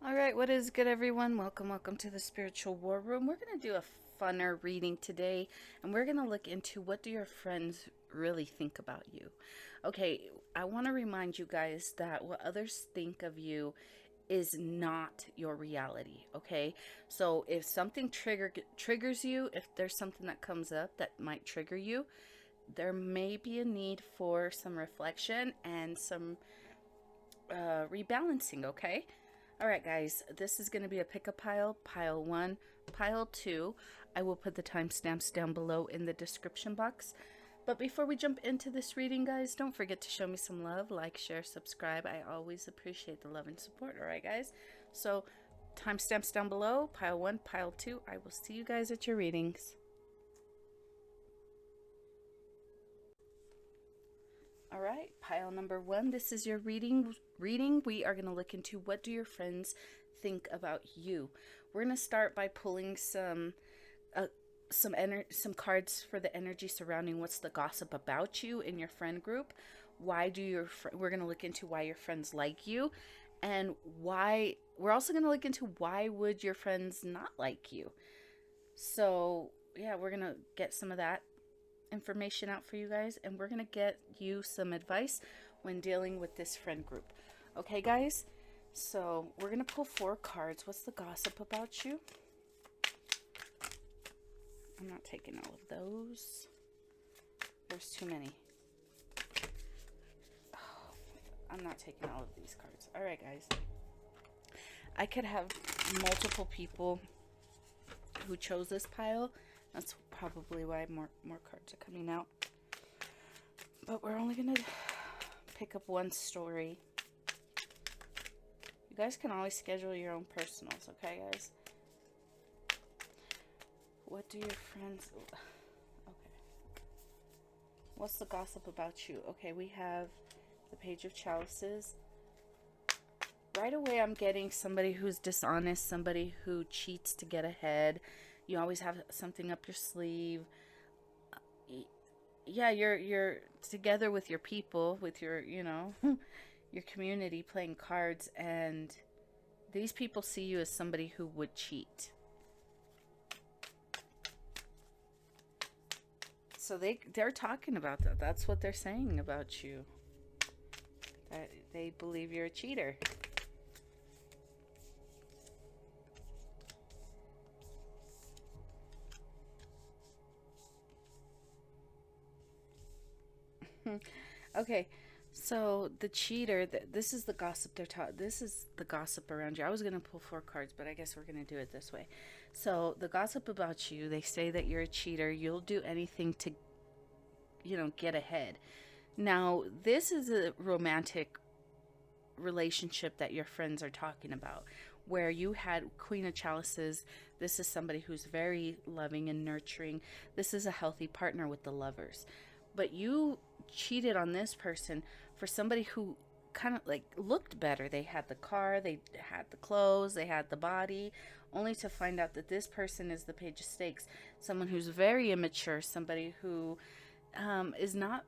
All right, what is good, everyone? Welcome to the Spiritual War Room. We're going to do a funner reading today, and we're going to look into what do your friends really think about you. Okay, I want to remind you guys that what others think of you is not your reality, okay? So if something triggers you, if there's something that comes up that might trigger you, there may be a need for some reflection and some rebalancing, okay? All right, guys, this is going to be a pick a pile, pile one, pile two. I will put the timestamps down below in the description box. But before we jump into this reading, guys, don't forget to show me some love, like, share, subscribe. I always appreciate the love and support, all right, guys? So, timestamps down below, pile one, pile two. I will see you guys at your readings. All right, pile number one. This is your reading. We are going to look into what do your friends think about you. We're going to start by pulling some cards for the energy surrounding what's the gossip about you in your friend group. Why do we're going to look into why your friends like you, and why we're also going to look into why would your friends not like you. So, yeah, we're going to get some of that information out for you guys, and we're going to get you some advice when dealing with this friend group. Okay, guys? So, we're going to pull 4 cards. What's the gossip about you? I'm not taking all of those. There's too many. Oh, I'm not taking all of these cards. All right, guys. I could have multiple people who chose this pile. That's probably why more cards are coming out. But we're only going to pick up one story. You guys can always schedule your own personals, okay, guys? What do your friends... Okay. What's the gossip about you? Okay, we have the Page of Chalices. Right away, I'm getting somebody who's dishonest, somebody who cheats to get ahead. You always have something up your sleeve. Yeah, you're together with your people, with your, your community, playing cards, and these people see you as somebody who would cheat. So they're talking about that. That's what they're saying about you. That they believe you're a cheater. Okay, so the cheater. This is the gossip they're taught. This is the gossip around you. I was gonna pull 4 cards, but I guess we're gonna do it this way. So the gossip about you. They say that you're a cheater. You'll do anything to, get ahead. Now, this is a romantic relationship that your friends are talking about, where you had Queen of Chalices. This is somebody who's very loving and nurturing. This is a healthy partner with the lovers. But you cheated on this person for somebody who kind of like looked better. They had the car, they had the clothes, they had the body, only to find out that this person is the Page of Stakes, someone who's very immature, somebody who is not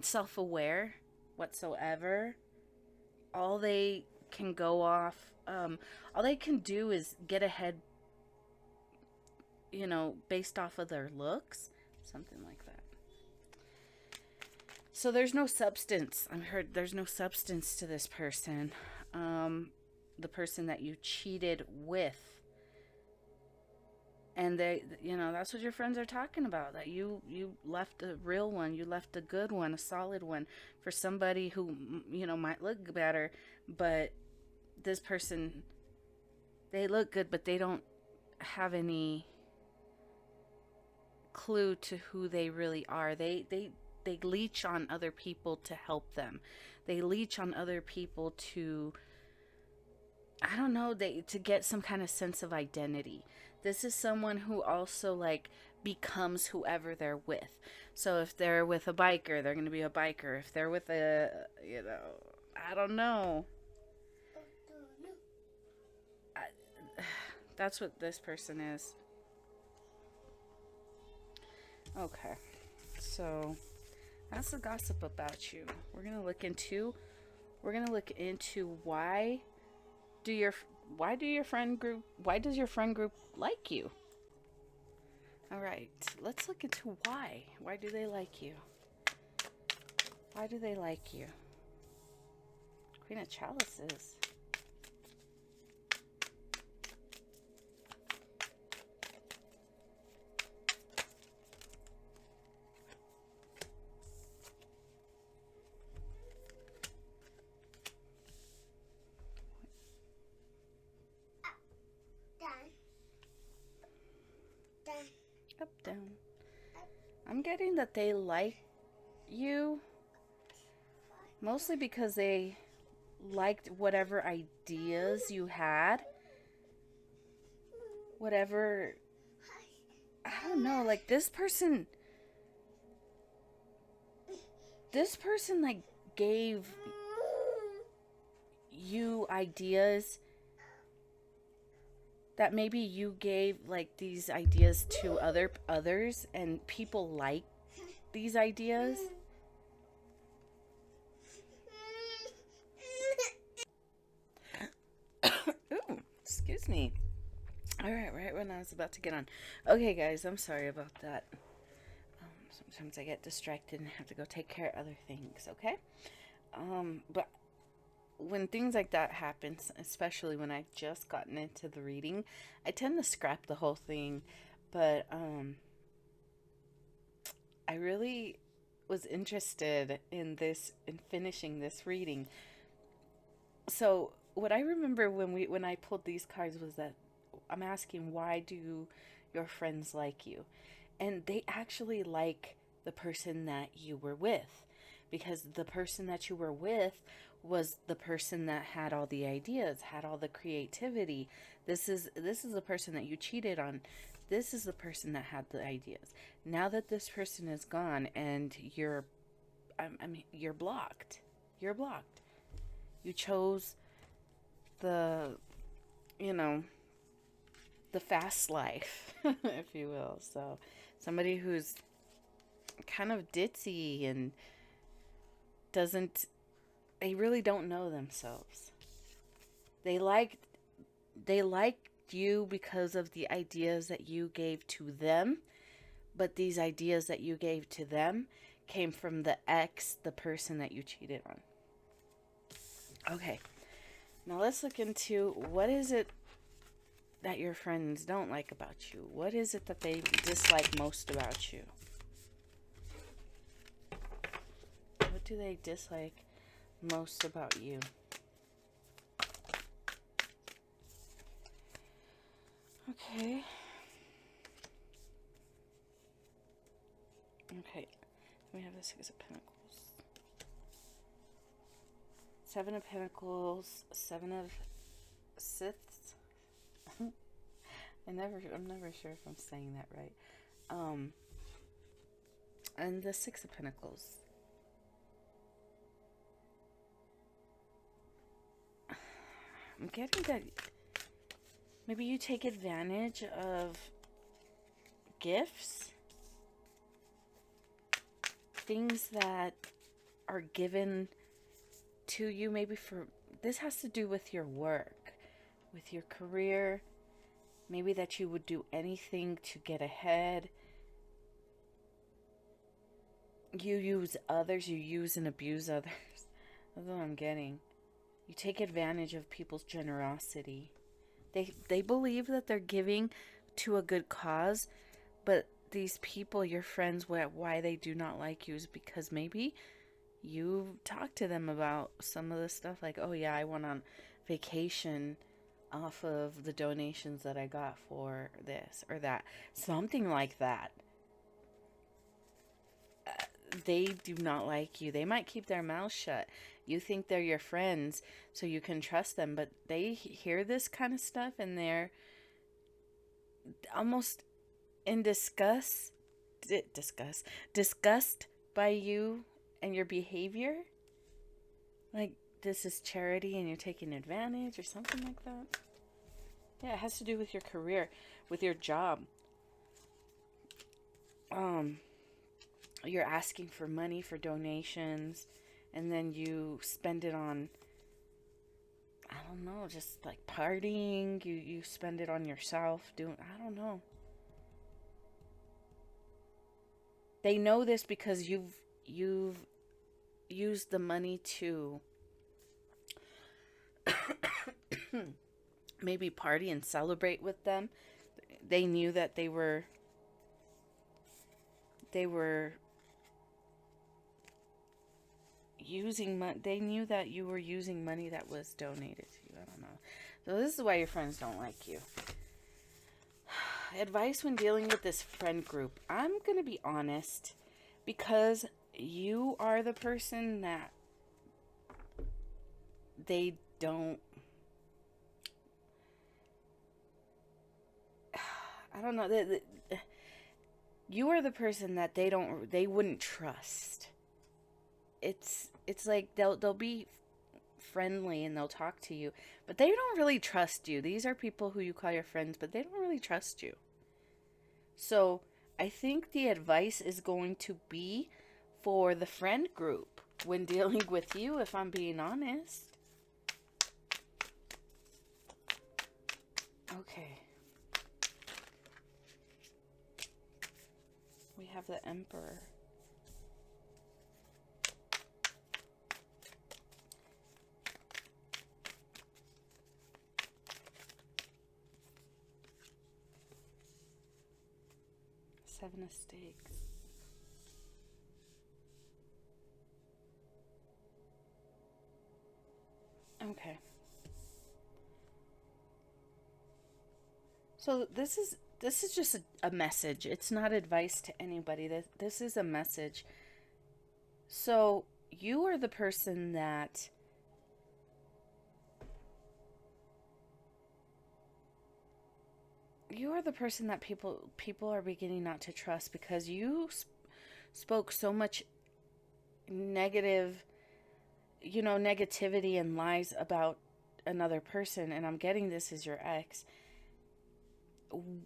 self-aware whatsoever. All they can go off, all they can do is get ahead, based off of their looks, something like that. So there's no substance. I've heard there's no substance to this person. The person that you cheated with. And that's what your friends are talking about. That you left a real one, you left a good one, a solid one for somebody who, might look better, but this person, they look good, but they don't have any clue to who they really are. They leech on other people to help them. They leech on other people to, I don't know, to get some kind of sense of identity. This is someone who also becomes whoever they're with. So if they're with a biker, they're going to be a biker. If they're with I don't know. I, that's what this person is. Okay. So that's the gossip about you. We're going to look into why do your Why does your friend group like you? All right, let's look into why. Why do they like you? Why do they like you? Queen of Chalices. Up, down. I'm getting that they like you mostly because they liked whatever ideas you had. Whatever, I don't know, like this person like gave you ideas that maybe you gave like these ideas to others, and people like these ideas. Ooh, excuse me. All right when I was about to get on. Okay, guys, I'm sorry about that. Sometimes I get distracted and have to go take care of other things. Okay, but when things like that happen, especially when I've just gotten into the reading, I tend to scrap the whole thing. But I really was interested in finishing this reading. So what I remember when I pulled these cards was that I'm asking, why do your friends like you? And they actually like the person that you were with, because the person that you were with was the person that had all the ideas, had all the creativity. This is the person that you cheated on. This is the person that had the ideas. Now that this person is gone and you're you're blocked. You're blocked. You chose the, you know, the fast life, if you will. So somebody who's kind of ditzy and they really don't know themselves. They liked you because of the ideas that you gave to them, but these ideas that you gave to them came from the person that you cheated on. Okay, now let's look into what is it that your friends don't like about you. What is it that they dislike most about you? What do they dislike most about you? Okay. Okay. We have the Six of Pentacles. Seven of Pentacles. Seven of Siths. I'm never sure if I'm saying that right. And the Six of Pentacles. I'm getting that maybe you take advantage of gifts, things that are given to you. Maybe this has to do with your work, with your career. Maybe that you would do anything to get ahead. You use others. You use and abuse others. That's what I'm getting. You take advantage of people's generosity. They believe that they're giving to a good cause, but these people, your friends, why they do not like you is because maybe you talk to them about some of the stuff, like, oh yeah, I went on vacation off of the donations that I got for this or that. Something like that. They do not like you. They might keep their mouths shut. You think they're your friends, so you can trust them, but they hear this kind of stuff and they're almost in disgust by you and your behavior. Like, this is charity and you're taking advantage or something like that. Yeah, it has to do with your career, with your job. You're asking for money for donations, and then you spend it on, I don't know, just like partying. You spend it on yourself doing, I don't know. They know this because you've used the money to maybe party and celebrate with them. They knew that they were using money. They knew that you were using money that was donated to you. I don't know. So this is why your friends don't like you. Advice when dealing with this friend group. I'm going to be honest, because you are the person that they don't, I don't know, you are the person that they wouldn't trust. It's like they'll be friendly and they'll talk to you, but they don't really trust you. These are people who you call your friends, but they don't really trust you. So I think the advice is going to be for the friend group when dealing with you, if I'm being honest. Okay. We have the Emperor. Seven of Stakes. Okay. So this is just a message. It's not advice to anybody. This is a message. So you are the person that people are beginning not to trust, because you spoke so much negative, negativity and lies about another person, and I'm getting this is your ex.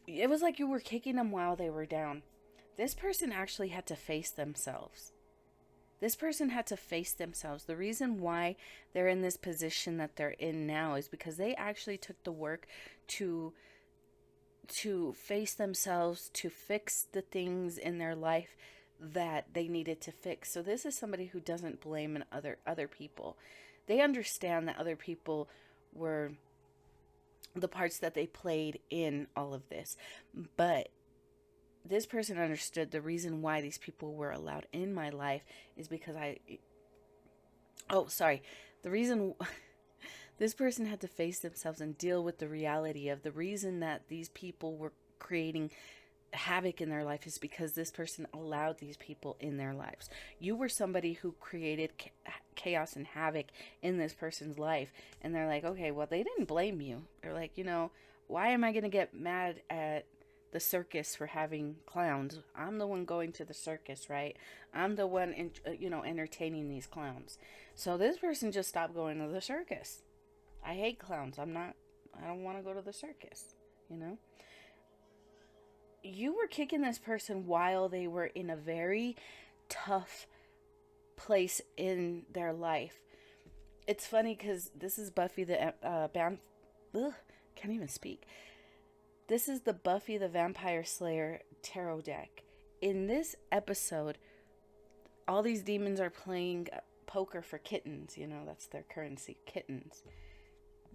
It was like you were kicking them while they were down. This person actually had to face themselves. This person had to face themselves. The reason why they're in this position that they're in now is because they actually took the work to face themselves, to fix the things in their life that they needed to fix. So this is somebody who doesn't blame other people. They understand that other people were the parts that they played in all of this. But this person understood the reason why these people were allowed in my life is because the reason this person had to face themselves and deal with the reality of the reason that these people were creating havoc in their life is because this person allowed these people in their lives. You were somebody who created chaos and havoc in this person's life, and they're like, okay, well, they didn't blame you. They're like, why am I going to get mad at the circus for having clowns? I'm the one going to the circus, right? I'm the one entertaining these clowns. So this person just stopped going to the circus. I hate clowns. I don't want to go to the circus, You were kicking this person while they were in a very tough place in their life. It's funny because this is Buffy the can't even speak. This is the Buffy the Vampire Slayer tarot deck. In this episode, all these demons are playing poker for kittens. That's their currency, kittens.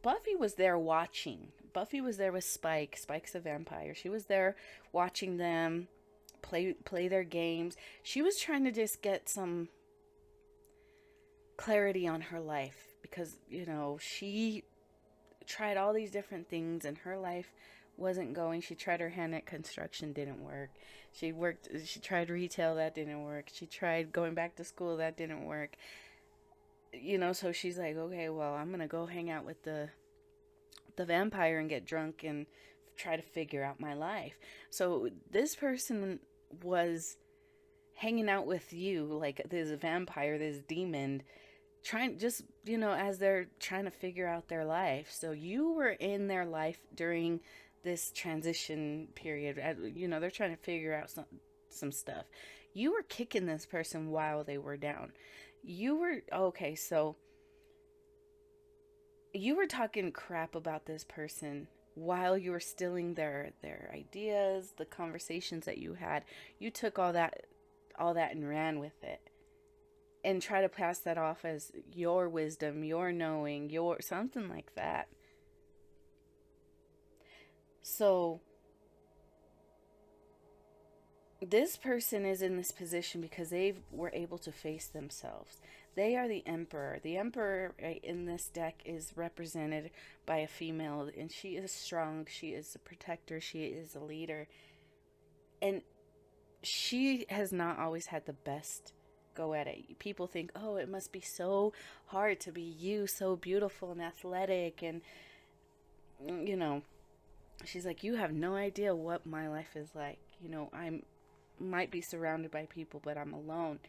Buffy was there watching. Buffy was there with Spike. Spike's a vampire. She was there watching them play their games. She was trying to just get some clarity on her life because, she tried all these different things and her life wasn't going. She tried her hand at construction, didn't work. She tried retail, that didn't work. She tried going back to school, that didn't work. So she's like, okay, well, I'm going to go hang out with the vampire and get drunk and try to figure out my life. So this person was hanging out with you, like this vampire, this demon, trying just, as they're trying to figure out their life. So you were in their life during this transition period. They're trying to figure out some stuff. You were kicking this person while they were down. You were, okay, so You were talking crap about this person while you were stealing their ideas, the conversations that you had. You took all that and ran with it and try to pass that off as your wisdom, your knowing, your something like that. So this person is in this position because they were able to face themselves. They are the emperor. The emperor in this deck is represented by a female, and she is strong. She is a protector. She is a leader. And she has not always had the best go at it. People think, oh, it must be so hard to be you, so beautiful and athletic. And, you know, she's like, you have no idea what my life is like. I'm might be surrounded by people, but I'm alone.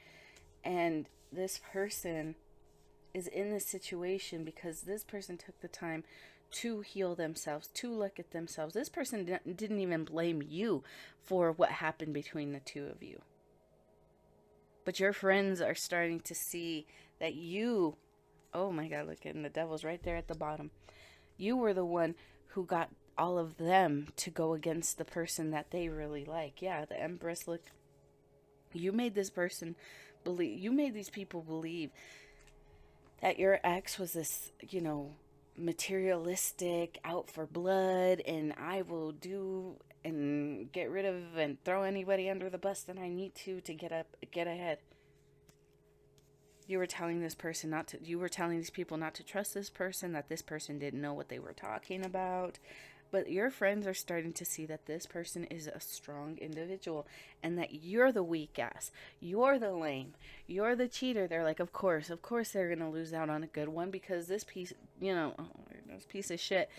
And this person is in this situation because this person took the time to heal themselves, to look at themselves. This person didn't even blame you for what happened between the two of you. But your friends are starting to see that you, oh my God, look, and the devil's right there at the bottom. You were the one who got all of them to go against the person that they really like. Yeah, the Empress, look, you made this person believe, you made these people believe that your ex was this, materialistic, out for blood, and I will do and get rid of and throw anybody under the bus that I need to get ahead. You were telling this person not to, you were telling these people not to trust this person, that this person didn't know what they were talking about. But your friends are starting to see that this person is a strong individual and that you're the weak ass. You're the lame. You're the cheater. They're like, of course they're going to lose out on a good one because this piece, this piece of shit,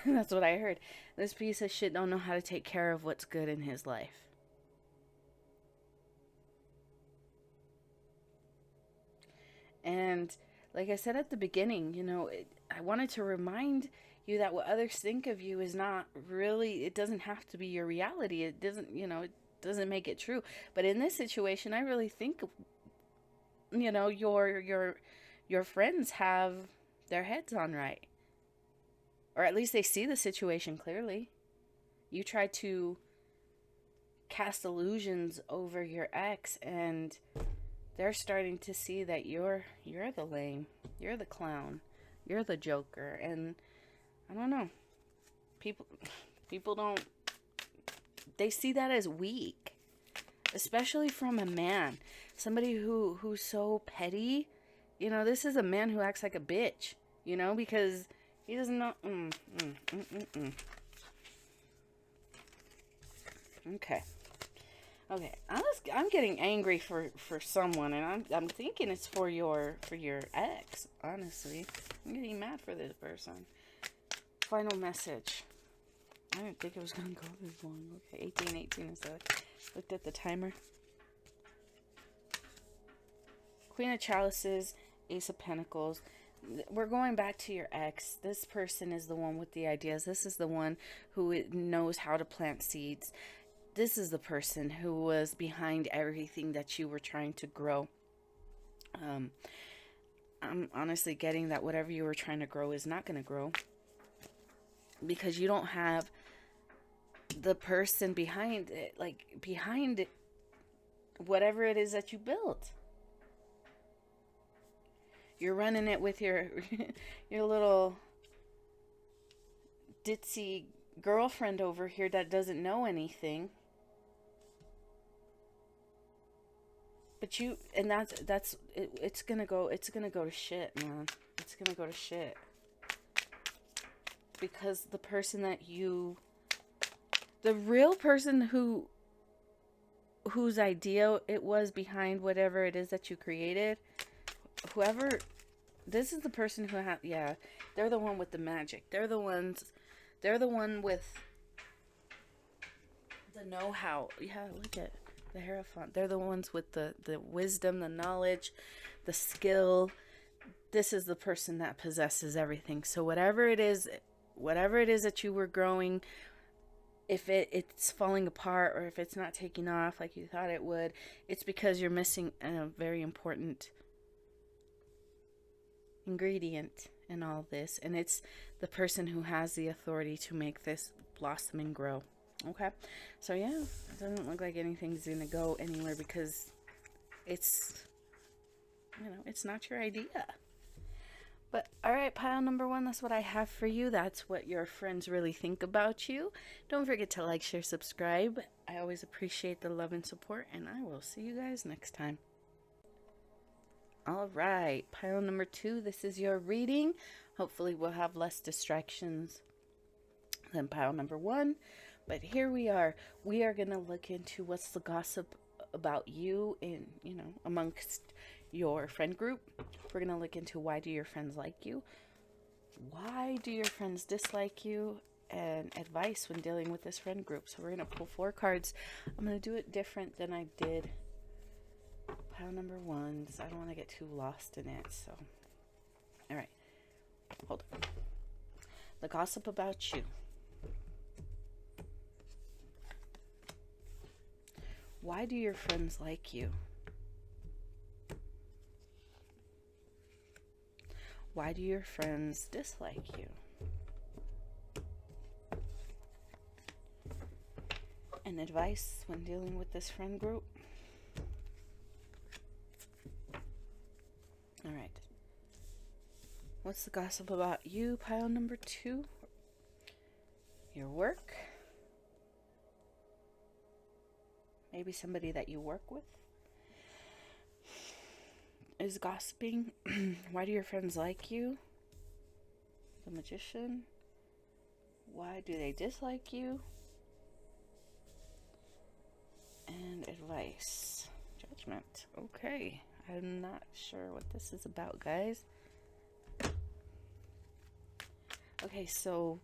that's what I heard. This piece of shit don't know how to take care of what's good in his life. And like I said at the beginning, I wanted to remind you that what others think of you is not really, it doesn't have to be your reality. It doesn't, it doesn't make it true. But in this situation, I really think, your friends have their heads on right. Or at least they see the situation clearly. You try to cast illusions over your ex, and they're starting to see that you're the lame, you're the clown, you're the joker. And I don't know, people don't, they see that as weak, especially from a man, somebody who's so petty. This is a man who acts like a bitch, because he doesn't know. Okay, I'm getting angry for someone, and I'm thinking it's for your ex. Honestly, I'm getting mad for this person. Final message. I didn't think it was gonna go this long. Okay, 18 is looked at the timer. Queen of Chalices, Ace of Pentacles. We're going back to your ex. This person is the one with the ideas. This is the one who knows how to plant seeds. This is the person who was behind everything that you were trying to grow. I'm honestly getting that whatever you were trying to grow is not going to grow because you don't have the person behind it, whatever it is that you built. You're running it with your little ditzy girlfriend over here that doesn't know anything. But it's gonna go to shit, man. It's gonna go to shit. Because the person the real person whose idea it was behind whatever it is that you created, this is the person who they're the one with the magic. They're the one with the know-how. Yeah, look at the Hierophant. They're the ones with the wisdom, the knowledge, the skill. This is the person that possesses everything. So whatever it is that you were growing, if it's falling apart or if it's not taking off like you thought it would, it's because you're missing a very important ingredient. in all this, and it's the person who has the authority to make this blossom and grow. Okay, so yeah, it doesn't look like anything's gonna go anywhere because it's, it's not your idea. But all right, pile number one, that's what I have for you. That's what your friends really think about you. Don't forget to like, share, subscribe. I always appreciate the love and support, and I will see you guys next time. All right, pile number two, this is your reading. Hopefully we'll have less distractions than pile number one. But here we are. We are going to look into what's the gossip about you in, amongst your friend group. We're going to look into why do your friends like you? Why do your friends dislike you? And advice when dealing with this friend group. So we're going to pull 4 cards. I'm going to do it different than I did pile number one, so I don't want to get too lost in it. So, all right, hold on. The gossip about you. Why do your friends like you? Why do your friends dislike you? And advice when dealing with this friend group. All right. What's the gossip about you? Pile number 2. Your work. Maybe somebody that you work with is gossiping. Why do your friends like you? The Magician. Why do they dislike you? And advice. Judgment. Okay. I'm not sure what this is about, guys. Okay, so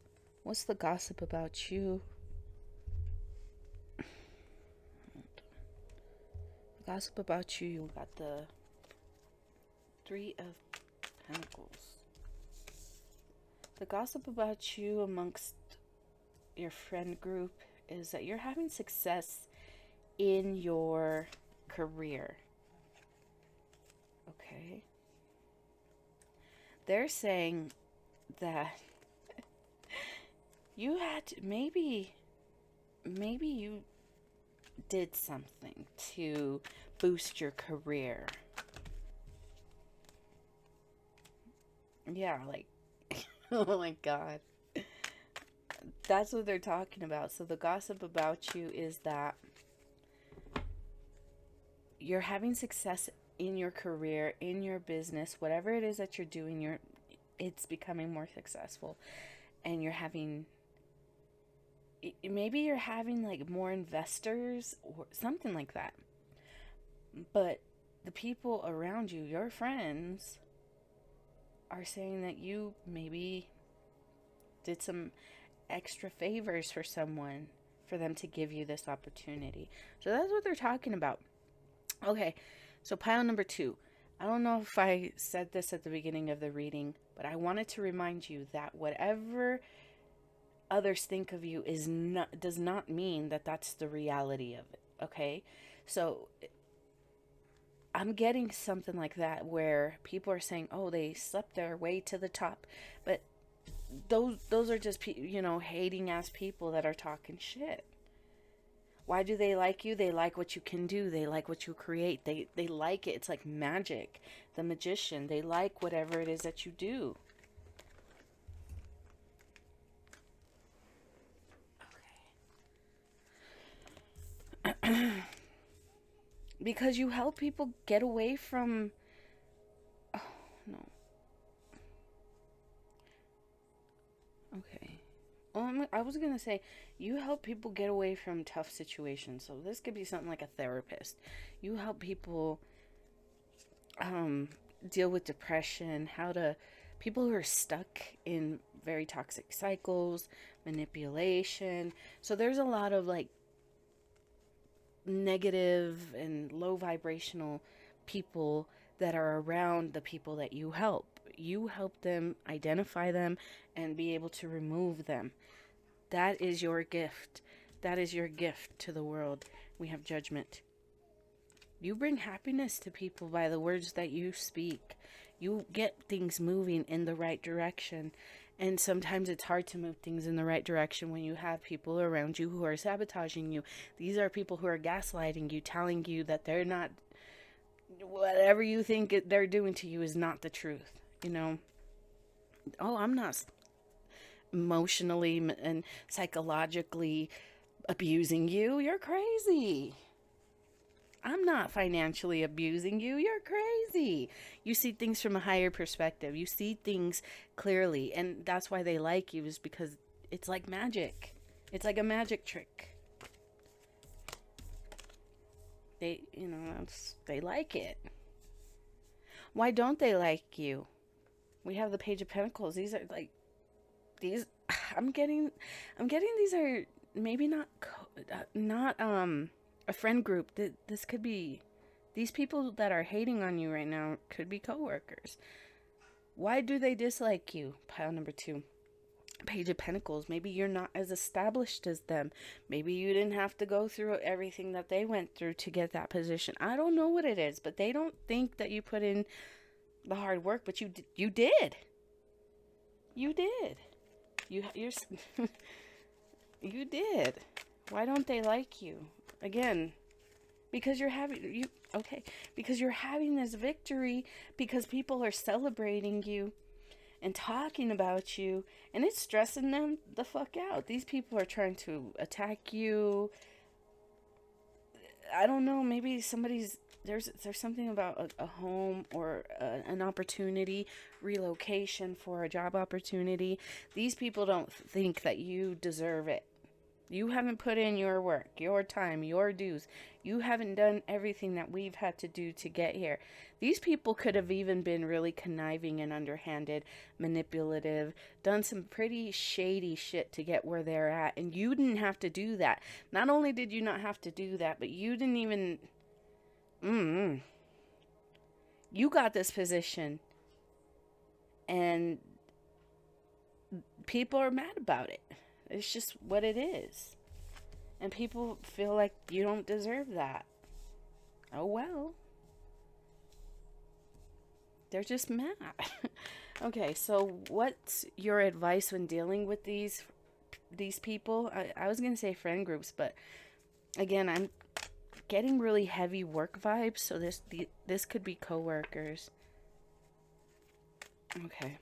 what's the gossip about you? The gossip about you got the 3 of Pentacles. The gossip about you amongst your friend group is that you're having success in your career. Okay. They're saying that you had to, maybe you did something to boost your career. Yeah, like, oh my God. That's what they're talking about. So the gossip about you is that you're having success in your career, in your business, whatever it is that you're doing, it's becoming more successful, and maybe you're having like more investors or something like that. But the people around you, your friends, are saying that you maybe did some extra favors for someone for them to give you this opportunity. So that's what they're talking about. Okay, so pile number 2. I don't know if I said this at the beginning of the reading, but I wanted to remind you that whatever others think of you does not mean that that's the reality of it, okay? So I'm getting something like that where people are saying, oh, they slept their way to the top, but those are just hating ass people that are talking shit. Why do they like you? They like what you can do. They like what you create. They like it. It's like magic. The Magician. They like whatever it is that you do. Okay. Because you help people get away from... Oh, no. Okay. I was going to say, you help people get away from tough situations. So this could be something like a therapist. You help people deal with depression, people who are stuck in very toxic cycles, manipulation. So there's a lot of like negative and low vibrational people that are around the people that you help. You help them identify them and be able to remove them. That is your gift. That is your gift to the world. We have Judgment. You bring happiness to people by the words that you speak. You get things moving in the right direction. And sometimes it's hard to move things in the right direction when you have people around you who are sabotaging you. These are people who are gaslighting you, telling you that they're not, whatever you think they're doing to you is not the truth. You know, oh, I'm not emotionally and psychologically abusing you. You're crazy. I'm not financially abusing you. You're crazy. You see things from a higher perspective. You see things clearly. And that's why they like you, is because it's like magic. It's like a magic trick. They like it. Why don't they like you? We have the Page of Pentacles. These are like, these, I'm getting these are maybe not a friend group. This could be, these people that are hating on you right now could be coworkers. Why do they dislike you? Pile number 2. Page of Pentacles. Maybe you're not as established as them. Maybe you didn't have to go through everything that they went through to get that position. I don't know what it is, but they don't think that you put in the hard work, but you did. You did. You're you did. Why don't they like you? Again, because you're having this victory, because people are celebrating you and talking about you, and it's stressing them the fuck out. These people are trying to attack you. I don't know, maybe there's something about a home or an opportunity, relocation for a job opportunity. These people don't think that you deserve it. You haven't put in your work, your time, your dues. You haven't done everything that we've had to do to get here. These people could have even been really conniving and underhanded, manipulative, done some pretty shady shit to get where they're at. And you didn't have to do that. Not only did you not have to do that, but you didn't even... You got this position. And people are mad about it. It's just what it is. And people feel like you don't deserve that. Oh well. They're just mad. Okay, so what's your advice when dealing with these people? I was going to say friend groups, but again, I'm getting really heavy work vibes, so this could be coworkers. Okay.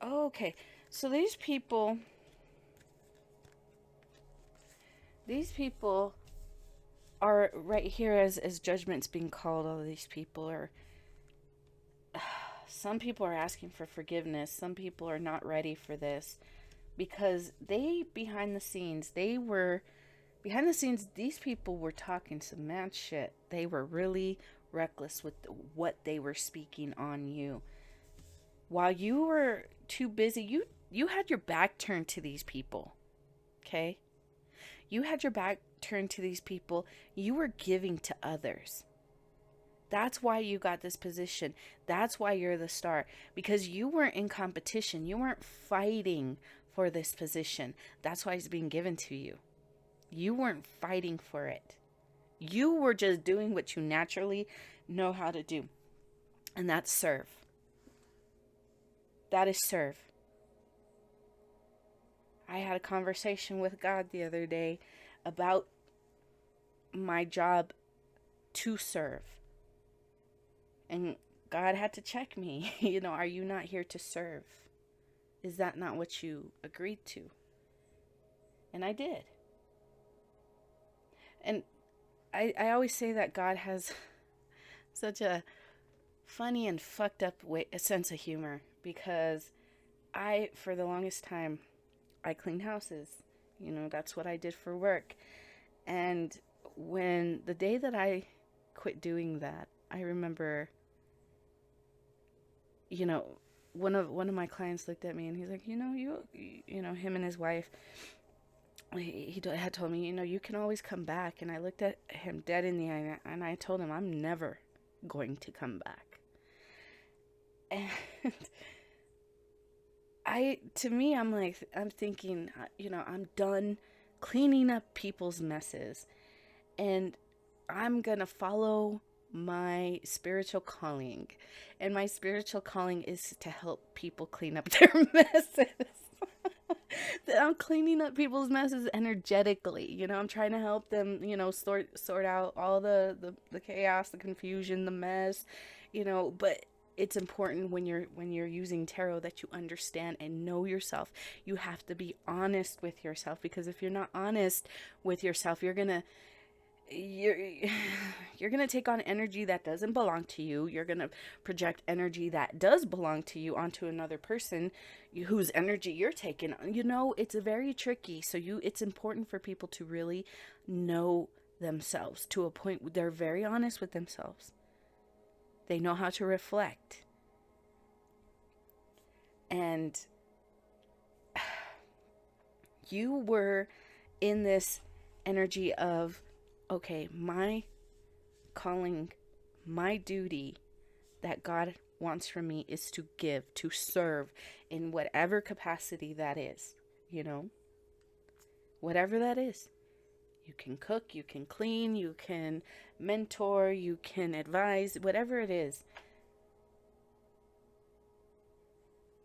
Okay, so these people are right here as judgments being called. All of these people are, some people are asking for forgiveness. Some people are not ready for this because behind the scenes, these people were talking some mad shit. They were really reckless with what they were speaking on you. While you were too busy, you had your back turned to these people. Okay? You had your back turned to these people. You were giving to others. That's why you got this position. That's why you're the star. Because you weren't in competition. You weren't fighting for this position. That's why it's being given to you. You weren't fighting for it. You were just doing what you naturally know how to do. And that's serve. That is serve. I had a conversation with God the other day about my job to serve. And God had to check me. Are you not here to serve? Is that not what you agreed to? And I did. And I always say that God has such a funny and fucked up a sense of humor, because for the longest time, I cleaned houses. That's what I did for work. And when the day that I quit doing that, I remember, one of my clients looked at me and he's like, him and his wife, he had told me, you can always come back. And I looked at him dead in the eye and I told him, I'm never going to come back. And to me, I'm like, I'm thinking, you know, I'm done cleaning up people's messes, and I'm gonna follow my spiritual calling. And my spiritual calling is to help people clean up their messes. I'm cleaning up people's messes energetically. You know, I'm trying to help them, you know, sort out all the chaos, the confusion, the mess, you know, but it's important when you're using tarot that you understand and know yourself. You have to be honest with yourself, because if you're not honest with yourself, you're you're going to take on energy that doesn't belong to you. You're going to project energy that does belong to you onto another person whose energy you're taking. You know, it's very tricky. So it's important for people to really know themselves to a point where they're very honest with themselves. They know how to reflect. And you were in this energy of, okay, my calling, my duty that God wants from me is to give, to serve in whatever capacity that is, you know, whatever that is. You can cook, you can clean, you can mentor, you can advise, whatever it is.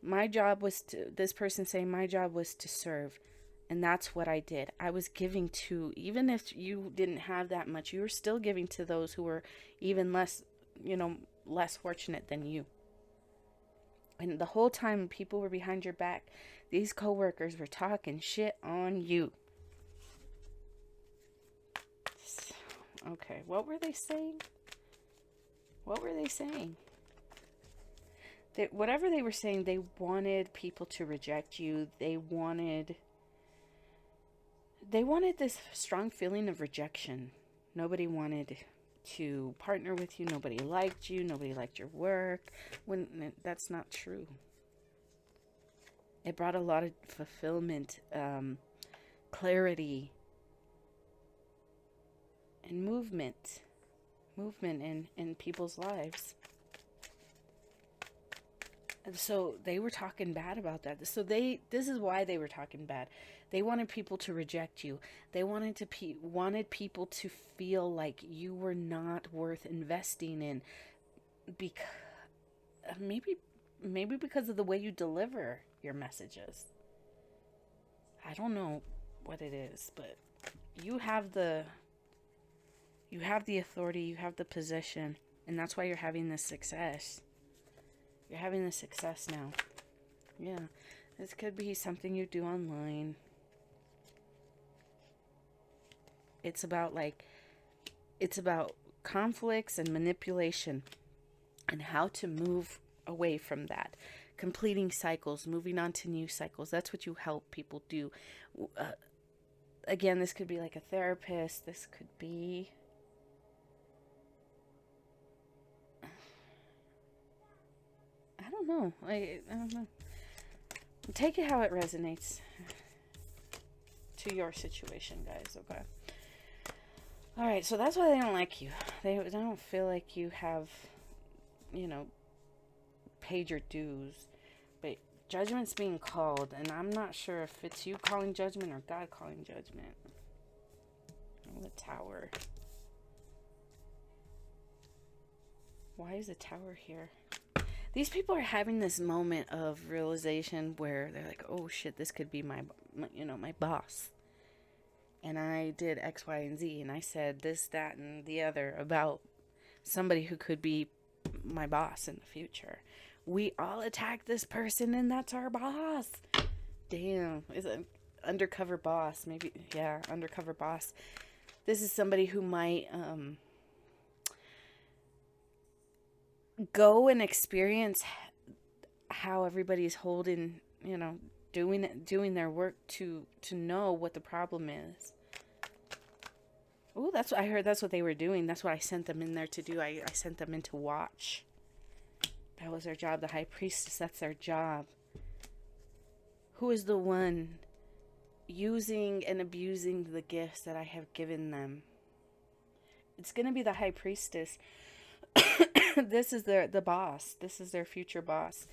My job was to, this person saying, my job was to serve. And that's what I did. I was giving to, even if you didn't have that much, you were still giving to those who were even less, you know, less fortunate than you. And the whole time people were behind your back, these coworkers were talking shit on you. Okay, what were they saying? What were they saying? Whatever they were saying, they wanted people to reject you. They wanted this strong feeling of rejection. Nobody wanted to partner with you. Nobody liked you. Nobody liked your work. When that's not true. It brought a lot of fulfillment, clarity, and movement in people's lives. And so they were talking bad about that. So this is why they were talking bad. They wanted people to reject you. They wanted people to feel like you were not worth investing in, because maybe because of the way you deliver your messages. I don't know what it is, but you have the authority, you have the position, and that's why you're having this success. You're having this success now. Yeah. This could be something you do online. It's about conflicts and manipulation and how to move away from that. Completing cycles, moving on to new cycles. That's what you help people do. Again, this could be like a therapist. This could be... I don't know. I don't know. Take it how it resonates to your situation, guys. Okay. All right. So that's why they don't like you. They don't feel like you have, you know, paid your dues. But judgment's being called, and I'm not sure if it's you calling judgment or God calling judgment. Oh, the Tower. Why is the Tower here? These people are having this moment of realization where they're like, oh shit, this could be my boss. And I did X, Y, and Z. And I said this, that, and the other about somebody who could be my boss in the future. We all attack this person, and that's our boss. Damn. Is an undercover boss. Maybe, yeah, undercover boss. This is somebody who might... go and experience how everybody's holding, doing their work to know what the problem is. Oh, that's what I heard. That's what they were doing. That's what I sent them in there to do. I sent them in to watch. That was their job. The high priestess, that's their job. Who is the one using and abusing the gifts that I have given them? It's going to be the high priestess. This is the boss. This is their future boss.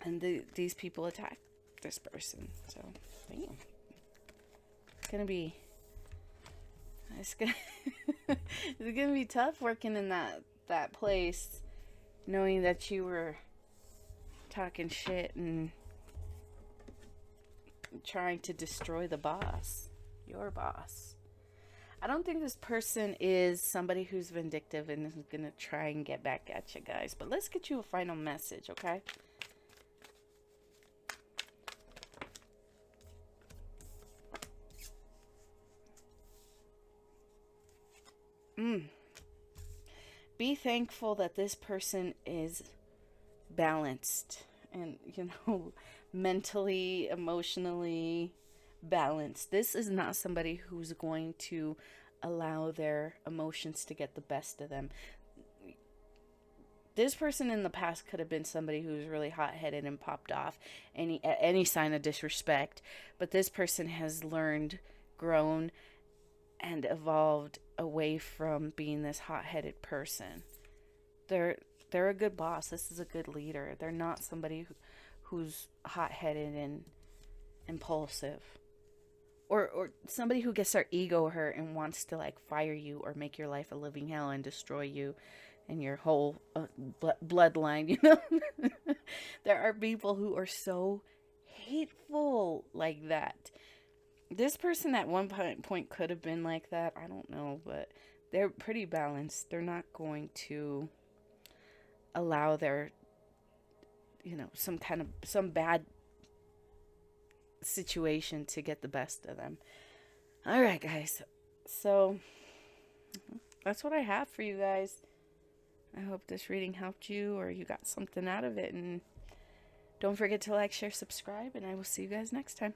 And these people attack this person. So, damn. It's gonna be... It's gonna, it's gonna be tough working in that place, knowing that you were talking shit and trying to destroy the boss, your boss. I don't think this person is somebody who's vindictive and is gonna try and get back at you guys. But let's get you a final message, okay? Be thankful that this person is balanced and, mentally, emotionally balanced. This is not somebody who's going to allow their emotions to get the best of them. This person in the past could have been somebody who was really hot-headed and popped off any sign of disrespect, but this person has learned, grown, and evolved away from being this hot-headed person. They're a good boss. This is a good leader. They're not somebody who's hot-headed and impulsive, or somebody who gets their ego hurt and wants to like fire you or make your life a living hell and destroy you and your whole bloodline. There are people who are so hateful like that. This person at one point could have been like that. I don't know, but they're pretty balanced. They're not going to allow their, some bad situation to get the best of them. All right, guys. So that's what I have for you guys. I hope this reading helped you or you got something out of it. And don't forget to like, share, subscribe, and I will see you guys next time.